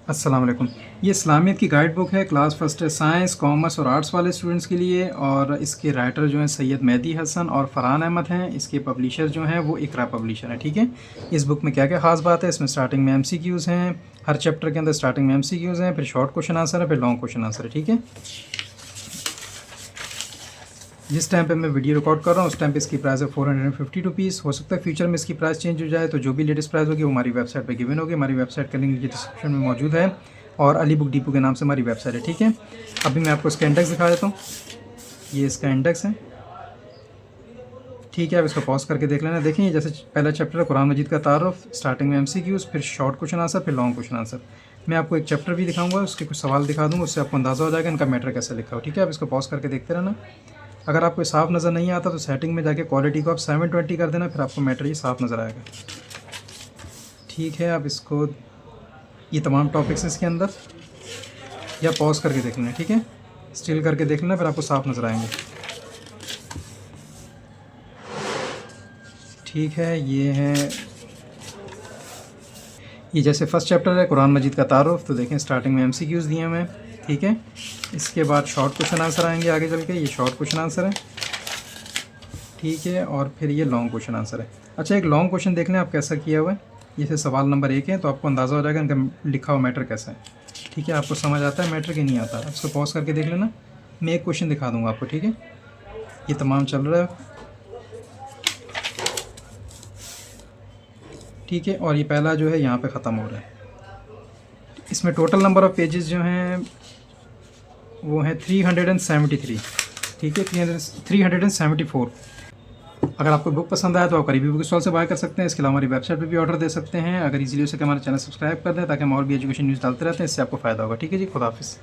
अस्सलाम वालेकुम। ये इस्लामियत की गाइड बुक है, क्लास फर्स्ट है, साइंस, कॉमर्स और आर्ट्स वाले स्टूडेंट्स के लिए। और इसके राइटर जो हैं सैयद मेहदी हसन और फ़रहान अहमद हैं। इसके पब्लिशर जो हैं वो इकरा पब्लिशर है। ठीक है, इस बुक में क्या क्या ख़ास बात है, इसमें स्टार्टिंग में एमसीक्यूज़ हैं, हर चैप्टर के अंदर स्टार्टिंग में एमसीक्यूज़ हैं, फिर शॉर्ट क्वेश्चन आंसर है, फिर लॉन्ग क्वेश्चन आंसर है। ठीक है, जिस टाइम पे मैं वीडियो रिकॉर्ड कर रहा हूँ उस टाइम पे इसकी प्राइस है 450 रुपीज़। हो सकता है फ्यूचर में इसकी प्राइस चेंज हो जाए, तो जो भी लेटेस्ट प्राइस होगी वो हमारी वेबसाइट पे गिवन होगी। हमारी वेबसाइट का लिंक नीचे डिस्क्रिप्शन में मौजूद है और अली बुक डिपो के नाम से हमारी वेबसाइट है। ठीक है, अभी मैं आपको इसका इंडेक्स दिखा देता हूँ। ये इसका इंडेक्स है। ठीक है, आप इसको पॉज करके देख लेना। देखिए, जैसे पहला चैप्टर है कुरान मजीद का तारुफ, स्टार्टिंग में एमसीक्यूज़, फिर शॉर्ट क्वेश्चन आंसर, फिर लॉन्ग क्वेश्चन आंसर। मैं आपको एक चैप्टर भी दिखाऊंगा, उसके कुछ सवाल दिखा दूँगा, उससे आपको अंदाज़ा हो जाएगा इनका मैटर कैसे लिखा हो। ठीक है, आप इसको पॉज करके देखते रहना। अगर आपको साफ़ नज़र नहीं आता तो सेटिंग में जाके क्वालिटी को आप 720 कर देना, फिर आपको मैटर ये साफ़ नज़र आएगा। ठीक है, आप इसको, ये तमाम टॉपिक्स इसके अंदर, या पॉज करके देख लेना। ठीक है, स्टिल करके देख लेना, फिर आपको साफ़ नज़र आएंगे। ठीक है, ये है, ये जैसे फर्स्ट चैप्टर है कुरान मजीद का तारुफ, तो देखें स्टार्टिंग में एमसीक्यूज़ दिए हुए हैं। ठीक है, इसके बाद शॉर्ट क्वेश्चन आंसर आएंगे आगे चल के, ये शॉर्ट क्वेश्चन आंसर है। ठीक है, और फिर ये लॉन्ग क्वेश्चन आंसर है। अच्छा, एक लॉन्ग क्वेश्चन देख लें आप कैसा किया हुआ है। जैसे सवाल नंबर 1 है, तो आपको अंदाज़ा हो जाएगा इनका लिखा हुआ मैटर कैसा है। ठीक है, आपको समझ आता है मैटर कि नहीं आता, इसको पॉज करके देख लेना। मैं एक क्वेश्चन दिखा दूँगा आपको। ठीक है, ये तमाम चल रहा है। ठीक है, और ये पहला जो है यहाँ पे ख़त्म हो रहा है। इसमें टोटल नंबर ऑफ़ पेजेस जो हैं वो हैं 373। ठीक है, 374। अगर आपको बुक पसंद आए तो आप करीबी बुक स्टॉल से बाय कर सकते हैं। इसके अलावा हमारी वेबसाइट पे भी ऑर्डर दे सकते हैं। अगर इजीली हो सके हमारे चैनल सब्सक्राइब कर दें ताकि हम और भी एजुकेशन न्यूज़ डालते रहते हैं, इससे आपको फ़ायदा होगा। ठीक है जी, खुदा हाफिज़।